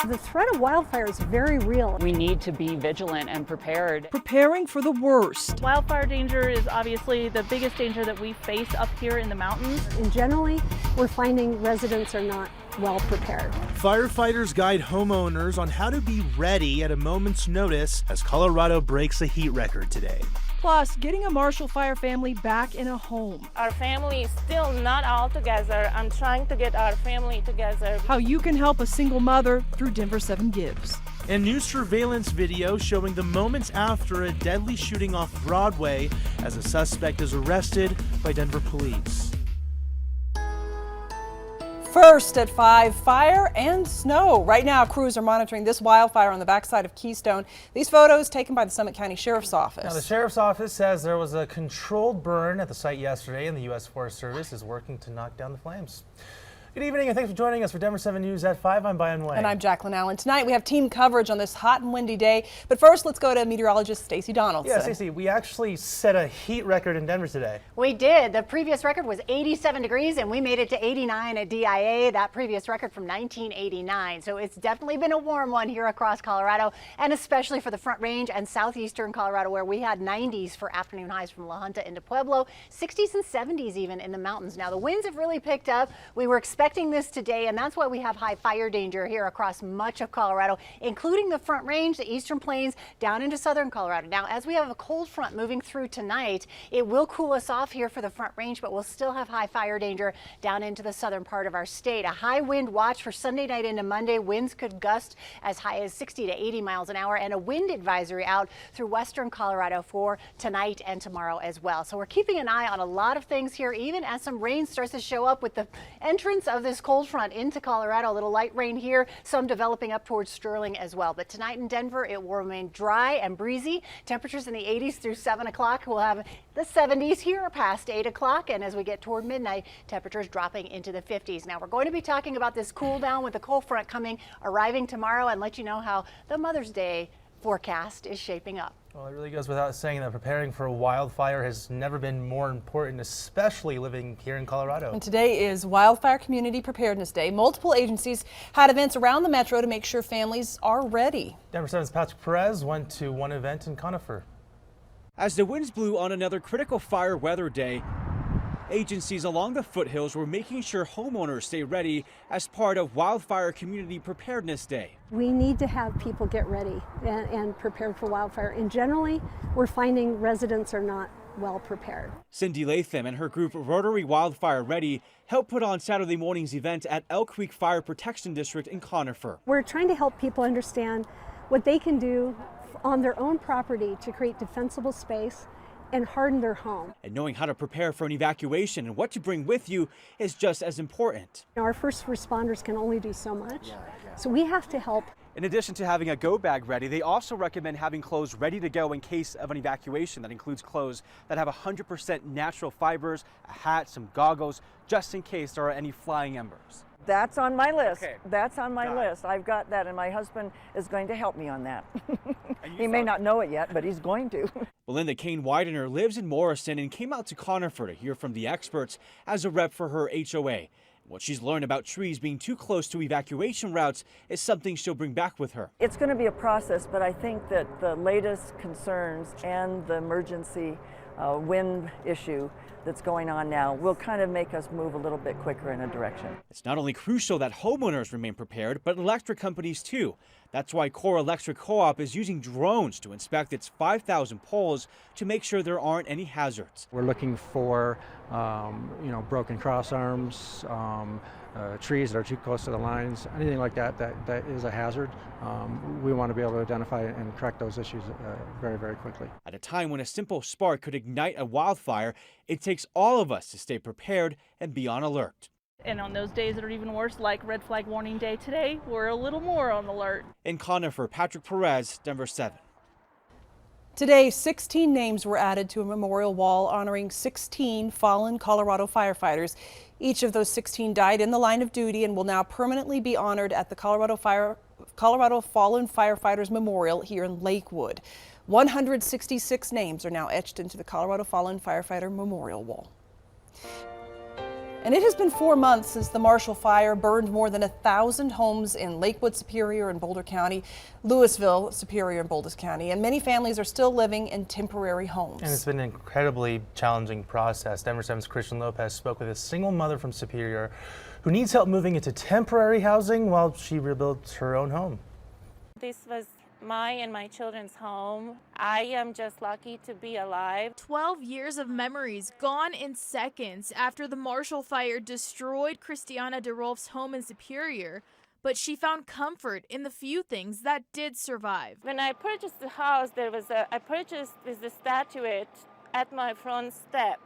The threat of wildfire is very real. We need to be vigilant and prepared. Preparing for the worst. Wildfire danger is obviously the biggest danger that we face up here in the mountains. And generally, we're finding residents are not well prepared. Firefighters guide homeowners on how to be ready at a moment's notice as Colorado breaks a heat record today. Plus, getting a Marshall Fire family back in a home. Our family is still not all together. I'm trying to get our family together. How you can help a single mother through Denver 7 Gives. And new surveillance video showing the moments after a deadly shooting off Broadway as a suspect is arrested by Denver police. First at 5, fire and snow. Right now, crews are monitoring this wildfire on the backside of Keystone. These photos taken by the Summit County Sheriff's Office. Now, the Sheriff's Office says there was a controlled burn at the site yesterday, and the U.S. Forest Service is working to knock down the flames. Good evening, and thanks for joining us for Denver 7 News at 5. I'm Byron Way. And I'm Jacqueline Allen. Tonight we have team coverage on this hot and windy day. But first, let's go to meteorologist Stacey Donaldson. Yeah, Stacey, we actually set a heat record in Denver today. We did. The previous record was 87 degrees, and we made it to 89 at DIA, that previous record from 1989. So it's definitely been a warm one here across Colorado, and especially for the Front Range and southeastern Colorado, where we had 90s for afternoon highs from La Junta into Pueblo, 60s and 70s even in the mountains. Now, the winds have really picked up. We were expecting this today, and that's why we have high fire danger here across much of Colorado, including the Front Range, the Eastern Plains, down into southern Colorado. Now, as we have a cold front moving through tonight, it will cool us off here for the Front Range, but we'll still have high fire danger down into the southern part of our state. A high wind watch for Sunday night into Monday. Winds could gust as high as 60 to 80 miles an hour, and a wind advisory out through western Colorado for tonight and tomorrow as well. So we're keeping an eye on a lot of things here, even as some rain starts to show up with the entrance of this cold front into Colorado. A little light rain here, some developing up towards Sterling as well. But tonight in Denver, it will remain dry and breezy. Temperatures in the 80s through 7 o'clock. We'll have the 70s here past 8 o'clock. And as we get toward midnight, temperatures dropping into the 50s. Now, we're going to be talking about this cool down with the cold front arriving tomorrow, and let you know how the Mother's Day forecast is shaping up. Well, it really goes without saying that preparing for a wildfire has never been more important, especially living here in Colorado. And today is Wildfire Community Preparedness Day. Multiple agencies had events around the metro to make sure families are ready. Denver 7's Patrick Perez went to one event in Conifer. As the winds blew on another critical fire weather day, agencies along the foothills were making sure homeowners stay ready as part of Wildfire Community Preparedness Day. We need to have people get ready and prepared for wildfire. And generally, we're finding residents are not well prepared. Cindy Latham and her group Rotary Wildfire Ready helped put on Saturday morning's event at Elk Creek Fire Protection District in Conifer. We're trying to help people understand what they can do on their own property to create defensible space and harden their home. And knowing how to prepare for an evacuation and what to bring with you is just as important. Our first responders can only do so much, so we have to help. In addition to having a go bag ready, they also recommend having clothes ready to go in case of an evacuation. That includes clothes that have 100% natural fibers, a hat, some goggles, just in case there are any flying embers. That's on my list. Okay. That's on my list. I've got that, and my husband is going to help me on that. He may not know it yet, but he's going to. Belinda Kane Widener lives in Morrison and came out to Conifer to hear from the experts as a rep for her HOA. What she's learned about trees being too close to evacuation routes is something she'll bring back with her. It's going to be a process, but I think that the latest concerns and the emergency wind issue that's going on now will kind of make us move a little bit quicker in a direction. It's not only crucial that homeowners remain prepared, but electric companies too. That's why Core Electric Co-op is using drones to inspect its 5,000 poles to make sure there aren't any hazards. We're looking for broken cross arms, trees that are too close to the lines, anything like that is a hazard. We want to be able to identify and correct those issues very, very quickly. At a time when a simple spark could ignite a wildfire, it takes all of us to stay prepared and be on alert. And on those days that are even worse, like Red Flag Warning Day today, we're a little more on alert. In Conifer, Patrick Perez, Denver 7. Today, 16 names were added to a memorial wall honoring 16 fallen Colorado firefighters. Each of those 16 died in the line of duty and will now permanently be honored at the Colorado Fallen Firefighters Memorial here in Lakewood. 166 names are now etched into the Colorado Fallen Firefighter Memorial Wall. And it has been 4 months since the Marshall Fire burned more than 1,000 homes in Lakewood, Superior, and Boulder County, Louisville, Superior, and Boulder County. And many families are still living in temporary homes. And it's been an incredibly challenging process. Denver 7's Christian Lopez spoke with a single mother from Superior who needs help moving into temporary housing while she rebuilds her own home. This was my and my children's home. I am just lucky to be alive. 12 years of memories gone in seconds after the Marshall Fire destroyed Christiana DeRolf's home in Superior, but she found comfort in the few things that did survive. When I purchased the house, I purchased the statuette at my front steps,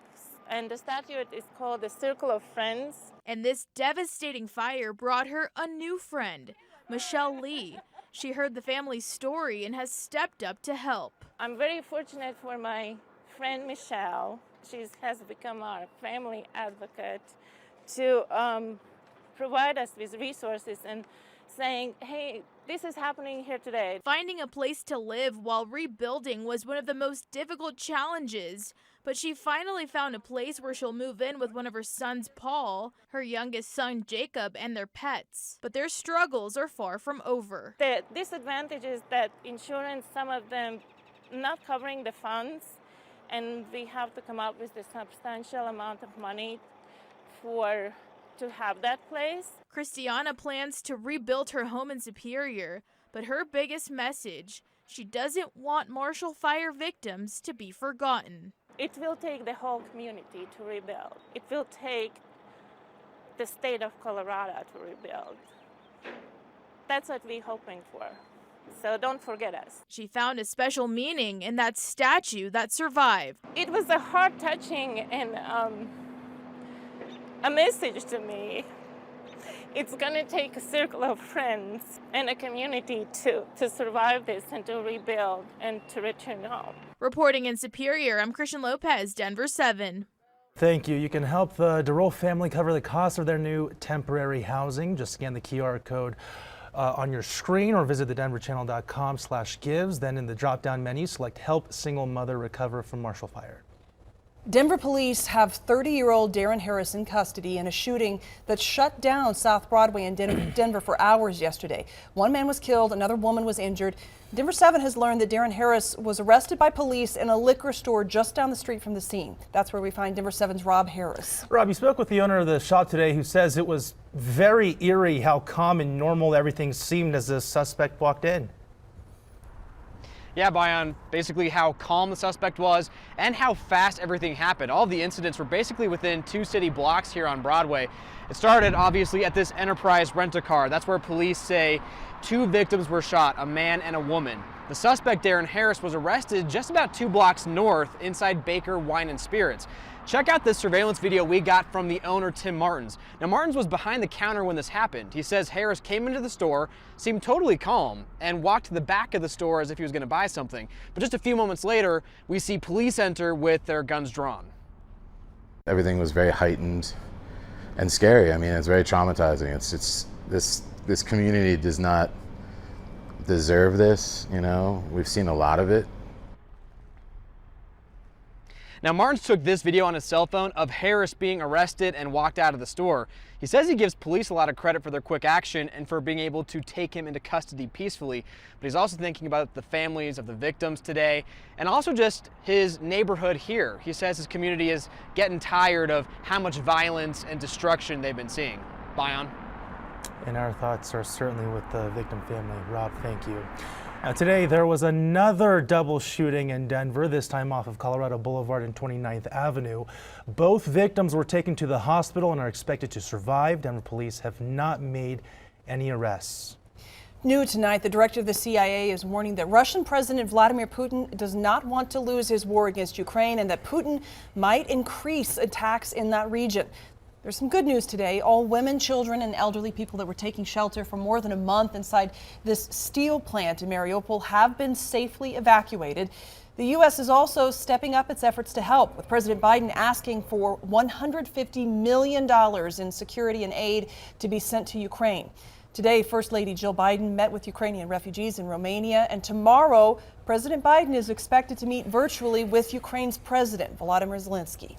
and the statuette is called the Circle of Friends. And this devastating fire brought her a new friend, Michelle Lee. She heard the family's story and has stepped up to help. I'm very fortunate for my friend Michelle. She has become our family advocate to provide us with resources and saying, hey, this is happening here today. Finding a place to live while rebuilding was one of the most difficult challenges, but she finally found a place where she'll move in with one of her sons, Paul, her youngest son, Jacob, and their pets. But their struggles are far from over. The disadvantage is that insurance, some of them not covering the funds, and we have to come up with a substantial amount of money to have that place. Christiana plans to rebuild her home in Superior, but her biggest message, she doesn't want Marshall Fire victims to be forgotten. It will take the whole community to rebuild. It will take the state of Colorado to rebuild. That's what we're hoping for. So don't forget us. She found a special meaning in that statue that survived. It was a heart-touching and a message to me. It's going to take a circle of friends and a community to survive this and to rebuild and to return home. Reporting in Superior, I'm Christian Lopez, Denver 7. Thank you. You can help the DeRolf family cover the cost of their new temporary housing. Just scan the QR code on your screen or visit thedenverchannel.com/gives. Then in the drop-down menu, select Help Single Mother Recover from Marshall Fire. Denver police have 30-year-old Darren Harris in custody in a shooting that shut down South Broadway in Denver for hours yesterday. One man was killed, another woman was injured. Denver 7 has learned that Darren Harris was arrested by police in a liquor store just down the street from the scene. That's where we find Denver 7's Rob Harris. Rob, you spoke with the owner of the shop today who says it was very eerie how calm and normal everything seemed as the suspect walked in. Yeah, Bayan, basically how calm the suspect was and how fast everything happened. All of the incidents were basically within 2 city blocks here on Broadway. It started obviously at this Enterprise rent-a-car. That's where police say 2 victims were shot, a man and a woman. The suspect, Darren Harris, was arrested just about 2 blocks north inside Baker Wine and Spirits. Check out this surveillance video we got from the owner, Tim Martins. Now, Martins was behind the counter when this happened. He says Harris came into the store, seemed totally calm, and walked to the back of the store as if he was going to buy something. But just a few moments later, we see police enter with their guns drawn. Everything was very heightened and scary. I mean, it's very traumatizing. This community does not deserve this, you know. We've seen a lot of it. Now, Martins took this video on his cell phone of Harris being arrested and walked out of the store. He says he gives police a lot of credit for their quick action and for being able to take him into custody peacefully. But he's also thinking about the families of the victims today and also just his neighborhood here. He says his community is getting tired of how much violence and destruction they've been seeing. Bayan. And our thoughts are certainly with the victim family. Rob, thank you. Now, today there was another double shooting in Denver, this time off of Colorado Boulevard and 29th Avenue. Both victims were taken to the hospital and are expected to survive. Denver police have not made any arrests. New tonight, the director of the CIA is warning that Russian President Vladimir Putin does not want to lose his war against Ukraine and that Putin might increase attacks in that region. There's some good news today. All women, children, and elderly people that were taking shelter for more than a month inside this steel plant in Mariupol have been safely evacuated. The U.S. is also stepping up its efforts to help, with President Biden asking for $150 million in security and aid to be sent to Ukraine. Today, First Lady Jill Biden met with Ukrainian refugees in Romania, and tomorrow, President Biden is expected to meet virtually with Ukraine's President Volodymyr Zelensky.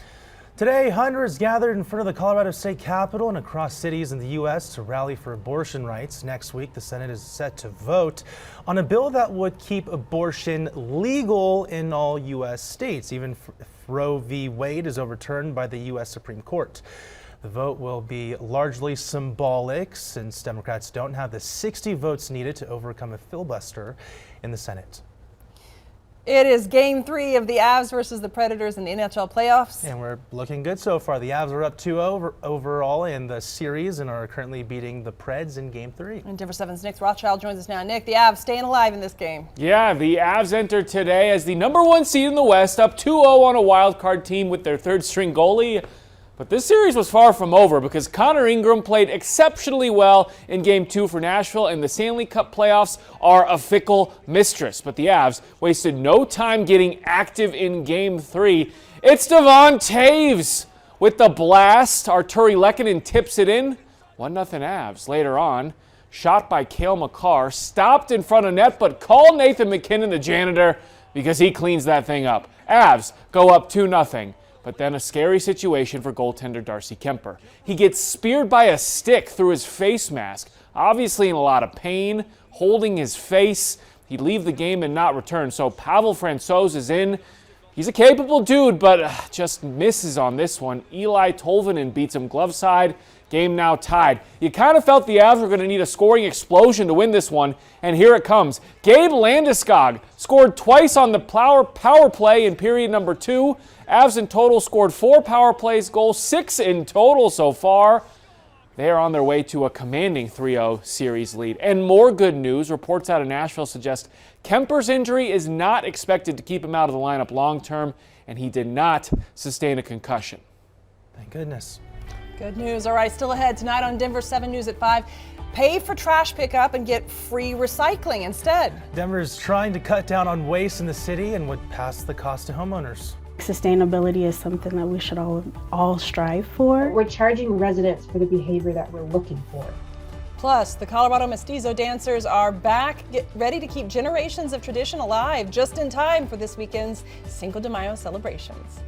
Today, hundreds gathered in front of the Colorado State Capitol and across cities in the U.S. to rally for abortion rights. Next week, the Senate is set to vote on a bill that would keep abortion legal in all U.S. states, even if Roe v. Wade is overturned by the U.S. Supreme Court. The vote will be largely symbolic since Democrats don't have the 60 votes needed to overcome a filibuster in the Senate. It is Game 3 of the Avs versus the Predators in the NHL playoffs. And we're looking good so far. The Avs are up 2-0 overall in the series and are currently beating the Preds in Game 3. And Denver 7's Nick Rothschild joins us now. Nick, the Avs staying alive in this game. Yeah, the Avs entered today as the #1 seed in the West, up 2-0 on a wild card team with their third-string goalie. But this series was far from over because Connor Ingram played exceptionally well in Game 2 for Nashville, and the Stanley Cup playoffs are a fickle mistress. But the Avs wasted no time getting active in Game 3. It's Devon Taves with the blast. Arturi Lehkonen tips it in. 1-0 Avs. Later on, shot by Cale Makar, stopped in front of net, but call Nathan MacKinnon the janitor because he cleans that thing up. Avs go up 2-0. But then a scary situation for goaltender Darcy Kemper. He gets speared by a stick through his face mask, obviously in a lot of pain, holding his face. He'd leave the game and not return. So Pavel Francouz is in. He's a capable dude, but just misses on this one. Eli Tolvanen beats him glove side. Game now tied. You kind of felt the Avs were going to need a scoring explosion to win this one, and here it comes. Gabe Landeskog scored twice on the power play in period number 2. Avs in total scored 4 power plays goals, 6 in total so far. They are on their way to a commanding 3-0 series lead. And more good news, reports out of Nashville suggest Kemper's injury is not expected to keep him out of the lineup long term, and he did not sustain a concussion. Thank goodness. Good news. All right, still ahead tonight on Denver 7 News at 5. Pay for trash pickup and get free recycling instead. Denver's trying to cut down on waste in the city and would pass the cost to homeowners. Sustainability is something that we should all strive for. We're charging residents for the behavior that we're looking for. Plus, the Colorado Mestizo dancers are back, ready to keep generations of tradition alive just in time for this weekend's Cinco de Mayo celebrations.